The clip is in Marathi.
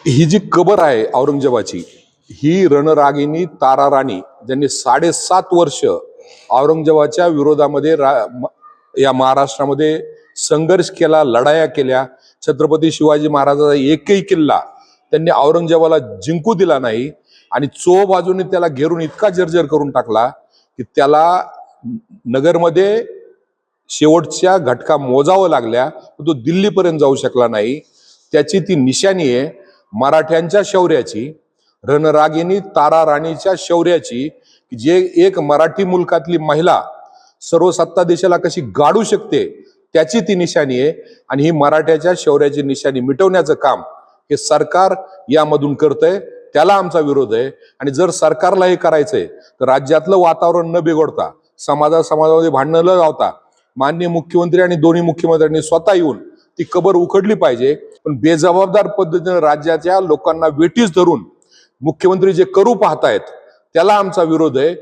ही जी कबर आहे औरंगजेबाची, ही रणरागिणी तारा राणी ज्यांनी 7.5 वर्ष औरंगजेबाच्या विरोधामध्ये या महाराष्ट्रामध्ये संघर्ष केला, लढाया केल्या. छत्रपती शिवाजी महाराजांचा एकही किल्ला त्यांनी औरंगजेबाला जिंकू दिला नाही आणि बाजूने त्याला घेरून इतका जर्जर करून टाकला की त्याला नगरमध्ये शेवटच्या घटका मोजावं लागल्या, तो दिल्लीपर्यंत जाऊ शकला नाही. त्याची ती निशाणी आहे मराठ्यांच्या शौर्याची, रणरागिणी तारा राणीच्या शौर्याची, जे एक मराठी मुलकातली महिला सर्व सत्ता देशाला कशी गाडू शकते त्याची ती निशाणी आहे. आणि ही मराठ्याच्या शौर्याची निशाणी मिटवण्याचं काम हे सरकार यामधून करतंय, त्याला आमचा विरोध आहे. आणि जर सरकारला हे करायचंय तर राज्यातलं वातावरण न बिघडता, समाजामध्ये भांडणं न लावता माननीय मुख्यमंत्री आणि दोन्ही मुख्यमंत्र्यांनी स्वतः येऊन ती कबर उखडली पाहिजे. पण बेजबाबदार पद्धतीने राज्याच्या लोकांना वेठीस धरून मुख्यमंत्री जे करू पाहतायत त्याला आमचा विरोध आहे.